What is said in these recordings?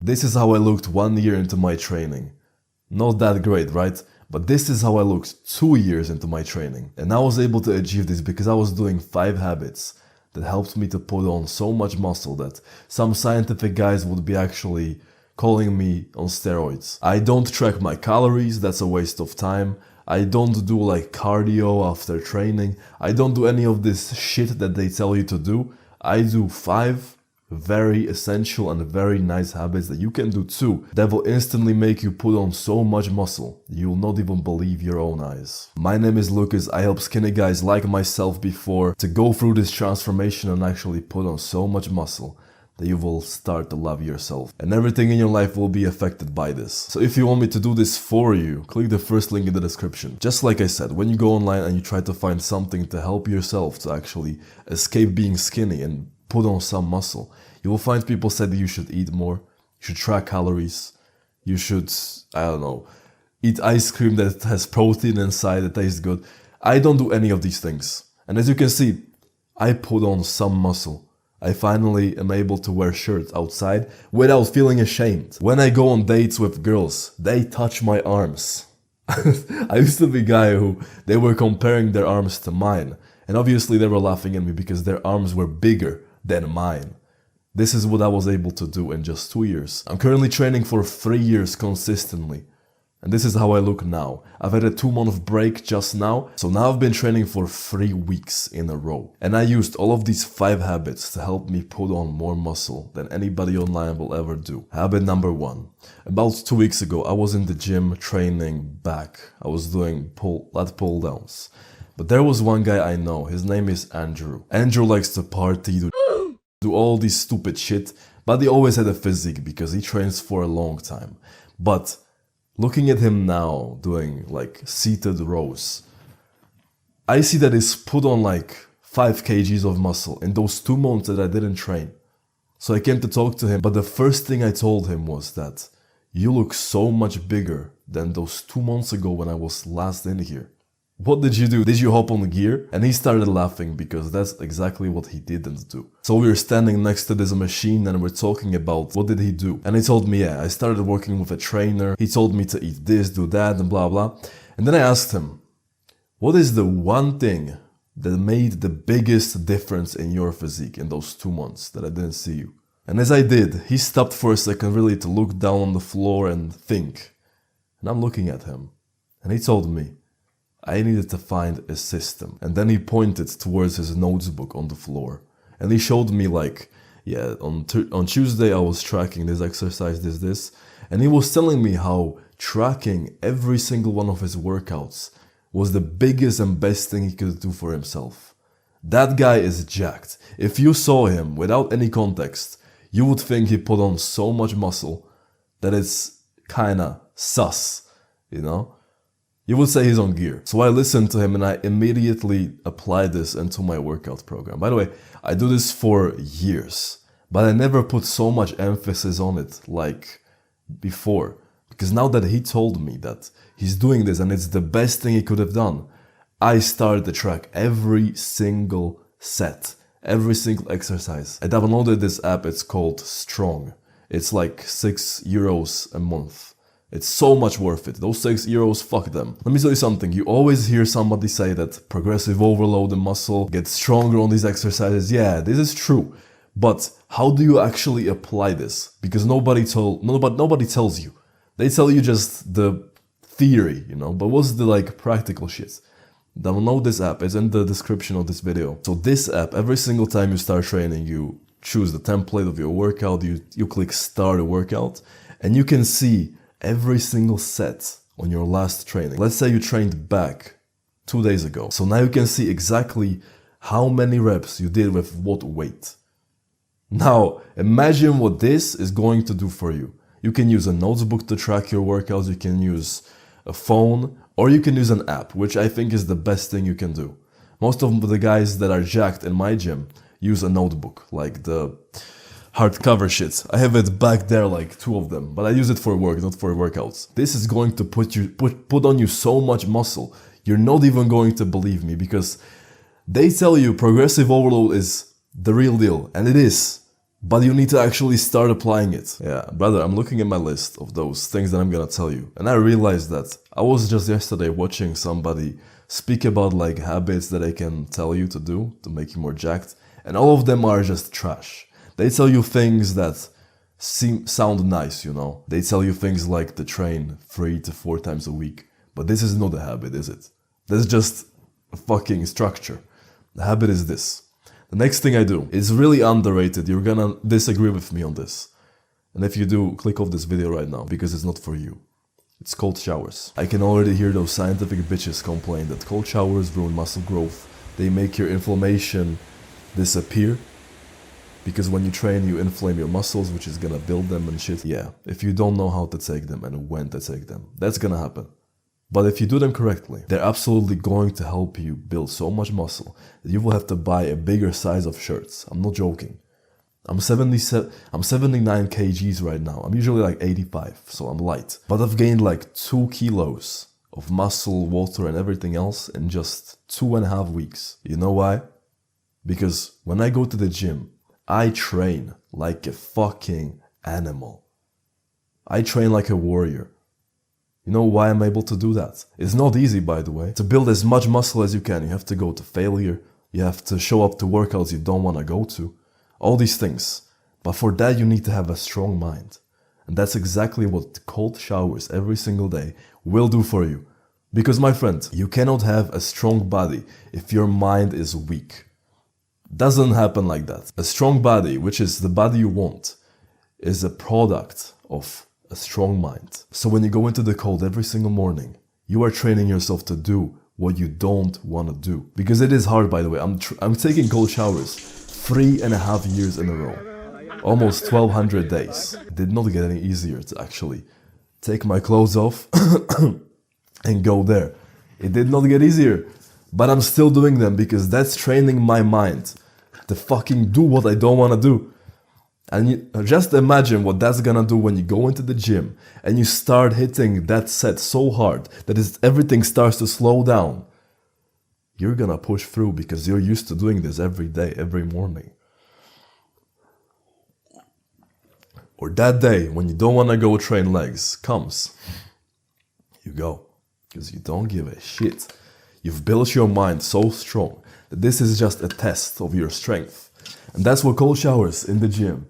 This is how I looked 1 year into my training. Not that great, right? But this is how I looked 2 years into my training. And I was able to achieve this because I was doing 5 habits that helped me to put on so much muscle that some scientific guys would be actually calling me on steroids. I don't track my calories, that's a waste of time. I don't do like cardio after training. I don't do any of this shit that they tell you to do. I do 5 very essential and very nice habits that you can do too that will instantly make you put on so much muscle you'll not even believe your own eyes. My name is Lucas. I help skinny guys like myself before to go through this transformation and actually put on so much muscle that you will start to love yourself and everything in your life will be affected by this. So if you want me to do this for you, click the first link in the description. Just like I said, when you go online and you try to find something to help yourself to actually escape being skinny and put on some muscle, you will find people say that you should eat more, you should track calories, you should, I don't know, eat ice cream that has protein inside that tastes good. I don't do any of these things. And as you can see, I put on some muscle. I finally am able to wear shirts outside without feeling ashamed. When I go on dates with girls, they touch my arms. I used to be a guy who, they were comparing their arms to mine. And obviously they were laughing at me because their arms were bigger than mine. This is what I was able to do in just 2 years. I'm currently training for 3 years consistently. And this is how I look now. I've had a 2-month break just now. So now I've been training for 3 weeks in a row. And I used all of these 5 habits to help me put on more muscle than anybody online will ever do. Habit number 1. About 2 weeks ago, I was in the gym training back. I was doing lat pull downs. But there was one guy I know, his name is Andrew. Andrew likes to party, do all this stupid shit, but he always had a physique because he trains for a long time. But looking at him now, doing like seated rows, I see that he's put on like 5 kgs of muscle in those 2 months that I didn't train. So I came to talk to him, but the first thing I told him was that you look so much bigger than those 2 months ago when I was last in here. What did you do? Did you hop on gear? And he started laughing because that's exactly what he didn't do. So we were standing next to this machine and we're talking about what did he do. And he told me, yeah, I started working with a trainer. He told me to eat this, do that, and blah, blah. And then I asked him, what is the one thing that made the biggest difference in your physique in those 2 months that I didn't see you? And as I did, he stopped for a second really to look down on the floor and think. And I'm looking at him. And he told me, I needed to find a system. And then he pointed towards his notebook on the floor. And he showed me like, yeah, on Tuesday I was tracking this exercise, this. And he was telling me how tracking every single one of his workouts was the biggest and best thing he could do for himself. That guy is jacked. If you saw him without any context, you would think he put on so much muscle that it's kinda sus, you know? You would say he's on gear. So I listened to him and I immediately applied this into my workout program. By the way, I do this for years, but I never put so much emphasis on it like before. Because now that he told me that he's doing this and it's the best thing he could have done, I started to track every single set, every single exercise. I downloaded this app, it's called Strong. It's like €6 a month. It's so much worth it. Those €6, fuck them. Let me tell you something. You always hear somebody say that progressive overload and muscle gets stronger on these exercises. Yeah, this is true. But how do you actually apply this? Because nobody tells you. They tell you just the theory, you know. But what's the like practical shit? Download this app. It's in the description of this video. So this app, every single time you start training, you choose the template of your workout. You click start a workout, and you can see every single set on your last training. Let's say you trained back 2 days ago. So now you can see exactly how many reps you did with what weight. Now, imagine what this is going to do for you. You can use a notebook to track your workouts, you can use a phone, or you can use an app, which I think is the best thing you can do. Most of the guys that are jacked in my gym use a notebook, like the hardcover shit. I have it back there, like 2 of them, but I use it for work, not for workouts. This is going to put on you so much muscle. You're not even going to believe me, because they tell you progressive overload is the real deal, and it is. But you need to actually start applying it. Yeah, brother, I'm looking at my list of those things that I'm gonna tell you. And I realized that I was just yesterday watching somebody speak about like habits that I can tell you to do to make you more jacked. And all of them are just trash. They tell you things that sound nice, you know. They tell you things like to train 3 to 4 times a week. But this is not a habit, is it? That's just a fucking structure. The habit is this. The next thing I do is really underrated. You're gonna disagree with me on this. And if you do, click off this video right now because it's not for you. It's cold showers. I can already hear those scientific bitches complain that cold showers ruin muscle growth. They make your inflammation disappear. Because when you train, you inflame your muscles, which is gonna build them and shit. Yeah, if you don't know how to take them and when to take them, that's gonna happen. But if you do them correctly, they're absolutely going to help you build so much muscle that you will have to buy a bigger size of shirts. I'm not joking. I'm 79 kgs right now. I'm usually like 85, so I'm light. But I've gained like 2 kilos of muscle, water and everything else in just 2.5 weeks. You know why? Because when I go to the gym, I train like a fucking animal. I train like a warrior. You know why I'm able to do that? It's not easy, by the way. To build as much muscle as you can, you have to go to failure. You have to show up to workouts you don't want to go to. All these things. But for that, you need to have a strong mind. And that's exactly what cold showers every single day will do for you. Because, my friend, you cannot have a strong body if your mind is weak. Doesn't happen like that. A strong body, which is the body you want, is a product of a strong mind. So when you go into the cold every single morning, you are training yourself to do what you don't want to do. Because it is hard, by the way. I'm taking cold showers 3.5 years in a row. Almost 1,200 days. It did not get any easier to actually take my clothes off and go there. It did not get easier. But I'm still doing them because that's training my mind to fucking do what I don't want to do. And you, just imagine what that's gonna do when you go into the gym and you start hitting that set so hard that everything starts to slow down. You're gonna push through because you're used to doing this every day, every morning. Or that day when you don't wanna go train legs comes. You go. Because you don't give a shit. You've built your mind so strong that this is just a test of your strength. And that's what cold showers in the gym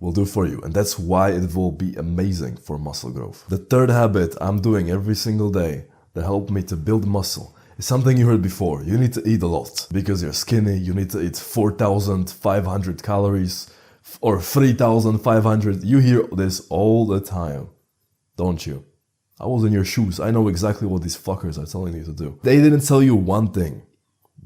will do for you. And that's why it will be amazing for muscle growth. The third habit I'm doing every single day that helped me to build muscle is something you heard before. You need to eat a lot. Because you're skinny, you need to eat 4,500 calories or 3,500. You hear this all the time, don't you? I was in your shoes. I know exactly what these fuckers are telling you to do. They didn't tell you one thing.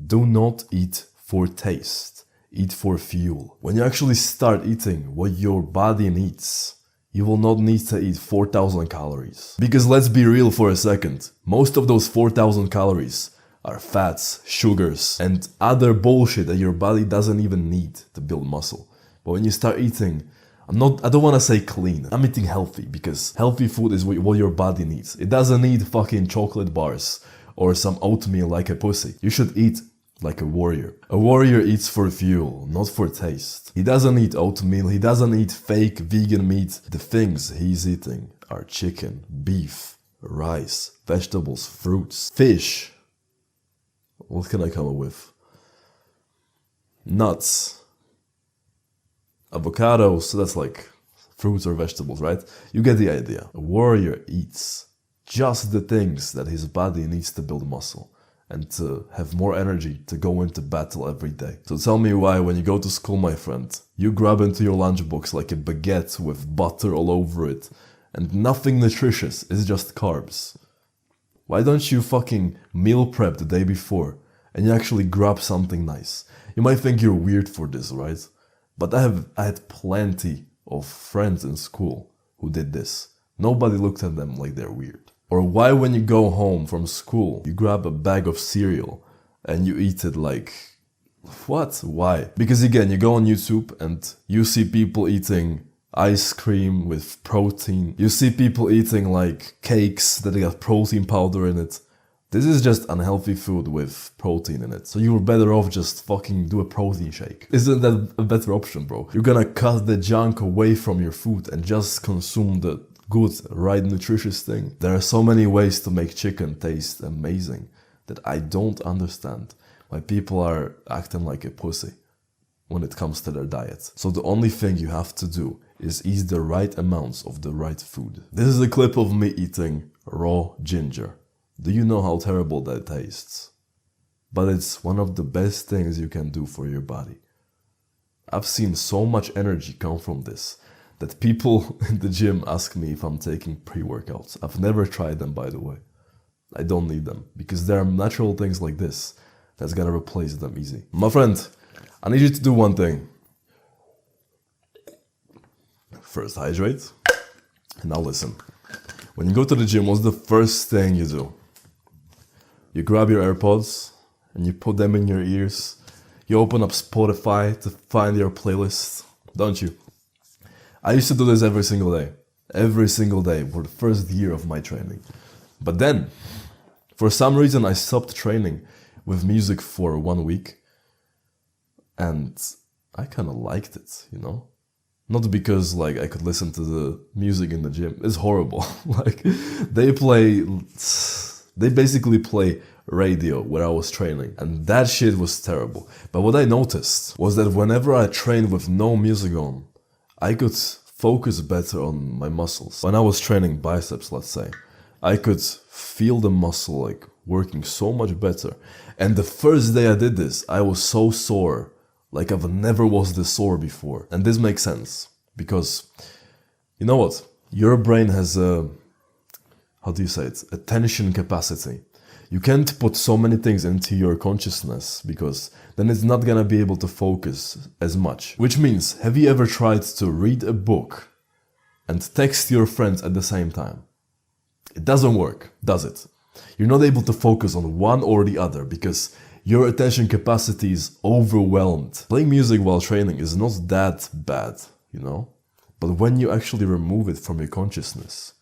Do not eat for taste. Eat for fuel. When you actually start eating what your body needs, you will not need to eat 4,000 calories. Because let's be real for a second. Most of those 4,000 calories are fats, sugars, and other bullshit that your body doesn't even need to build muscle. But when you start eating, I don't want to say clean. I'm eating healthy because healthy food is what your body needs. It doesn't need fucking chocolate bars or some oatmeal like a pussy. You should eat like a warrior. A warrior eats for fuel, not for taste. He doesn't eat oatmeal. He doesn't eat fake vegan meat. The things he's eating are chicken, beef, rice, vegetables, fruits, fish. What can I come up with? Nuts. Avocados, so that's like fruits or vegetables, right? You get the idea. A warrior eats just the things that his body needs to build muscle and to have more energy to go into battle every day. So tell me why when you go to school, my friend, you grab into your lunchbox like a baguette with butter all over it and nothing nutritious, it's just carbs. Why don't you fucking meal prep the day before and you actually grab something nice? You might think you're weird for this, right? But I had plenty of friends in school who did this. Nobody looked at them like they're weird. Or why when you go home from school, you grab a bag of cereal and you eat it like, what? Why? Because again, you go on YouTube and you see people eating ice cream with protein. You see people eating like cakes that got protein powder in it. This is just unhealthy food with protein in it. So you're better off just fucking do a protein shake. Isn't that a better option, bro? You're gonna cut the junk away from your food and just consume the good, right, nutritious thing. There are so many ways to make chicken taste amazing that I don't understand why people are acting like a pussy when it comes to their diet. So the only thing you have to do is eat the right amounts of the right food. This is a clip of me eating raw ginger. Do you know how terrible that tastes? But it's one of the best things you can do for your body. I've seen so much energy come from this that people in the gym ask me if I'm taking pre-workouts. I've never tried them, by the way. I don't need them because there are natural things like this that's gonna replace them easy. My friend, I need you to do one thing. First, hydrate. And now listen. When you go to the gym, what's the first thing you do? You grab your AirPods and you put them in your ears. You open up Spotify to find your playlist, don't you? I used to do this every single day for the first year of my training. But then, for some reason, I stopped training with music for 1 week. And I kind of liked it, you know? Not because like I could listen to the music in the gym. It's horrible. Like they basically play radio where I was training, and that shit was terrible. But what I noticed was that whenever I trained with no music on, I could focus better on my muscles. When I was training biceps, let's say, I could feel the muscle like working so much better. And the first day I did this, I was so sore, like I've never was this sore before. And this makes sense because, you know what? Your brain has a, how do you say it? Attention capacity. You can't put so many things into your consciousness because then it's not gonna be able to focus as much. Which means, have you ever tried to read a book and text your friends at the same time? It doesn't work, does it? You're not able to focus on one or the other because your attention capacity is overwhelmed. Playing music while training is not that bad, you know? But when you actually remove it from your consciousness,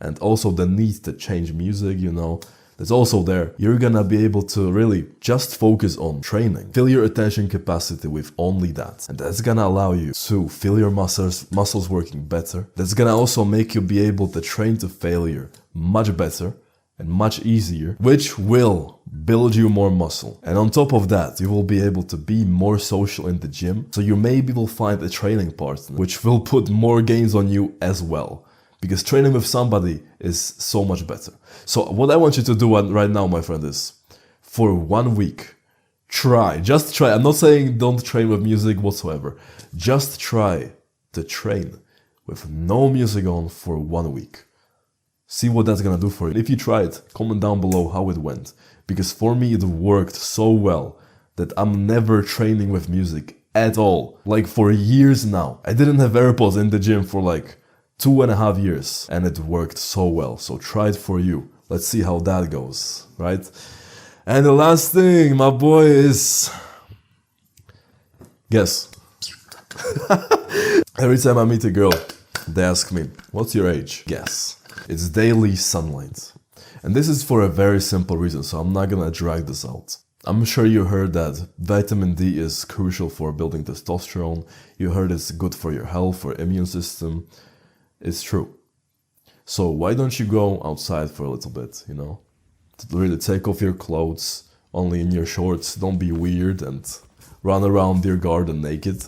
and also the need to change music, you know, that's also there, you're gonna be able to really just focus on training. Fill your attention capacity with only that. And that's gonna allow you to feel your muscles working better. That's gonna also make you be able to train to failure much better and much easier, which will build you more muscle. And on top of that, you will be able to be more social in the gym. So you maybe will find a training partner, which will put more gains on you as well. Because training with somebody is so much better. So what I want you to do right now, my friend, is for 1 week, just try. I'm not saying don't train with music whatsoever. Just try to train with no music on for 1 week. See what that's gonna do for you. If you try it, comment down below how it went. Because for me, it worked so well that I'm never training with music at all. Like for years now. I didn't have AirPods in the gym for like 2.5 years and it worked so well. So try it for you. Let's see how that goes, right? And the last thing, my boy, is guess. Every time I meet a girl, they ask me, what's your age? Guess. It's daily sunlight. And this is for a very simple reason, so I'm not gonna drag this out. I'm sure you heard that vitamin D is crucial for building testosterone. You heard it's good for your health, for immune system. It's true. So why don't you go outside for a little bit, you know? To really take off your clothes, only in your shorts, don't be weird and run around your garden naked.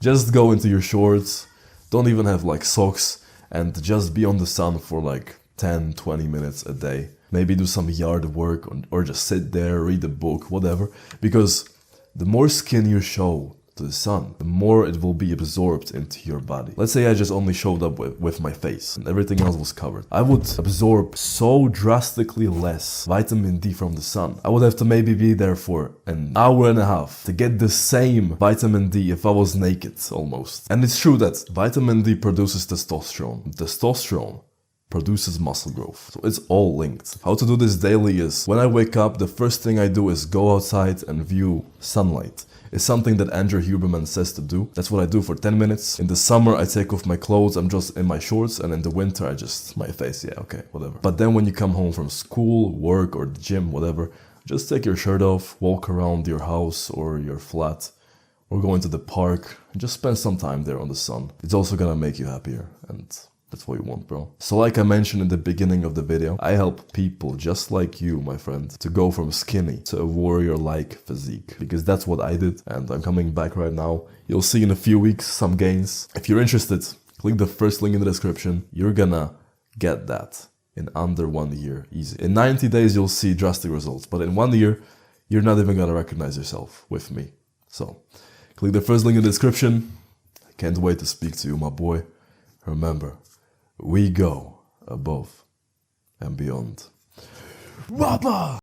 Just go into your shorts, don't even have like socks, and just be on the sun for like 10-20 minutes a day. Maybe do some yard work or just sit there, read a book, whatever. Because the more skin you show to the sun, the more it will be absorbed into your body. Let's say I just only showed up with my face and everything else was covered. I would absorb so drastically less vitamin D from the sun. I would have to maybe be there for an hour and a half to get the same vitamin D if I was naked almost. And it's true that vitamin D produces testosterone. Testosterone produces muscle growth. So it's all linked. How to do this daily is when I wake up, the first thing I do is go outside and view sunlight. It's something that Andrew Huberman says to do. That's what I do for 10 minutes. In the summer, I take off my clothes, I'm just in my shorts, and in the winter, my face, yeah, okay, whatever. But then when you come home from school, work, or the gym, whatever, just take your shirt off, walk around your house or your flat, or go into the park, and just spend some time there on the sun. It's also gonna make you happier, and that's what you want, bro. So like I mentioned in the beginning of the video, I help people just like you, my friend, to go from skinny to a warrior-like physique. Because that's what I did, and I'm coming back right now. You'll see in a few weeks some gains. If you're interested, click the first link in the description. You're gonna get that in under 1 year, easy. In 90 days, you'll see drastic results. But in 1 year, you're not even gonna recognize yourself with me. So, click the first link in the description. I can't wait to speak to you, my boy. Remember, we go above and beyond. Rapa!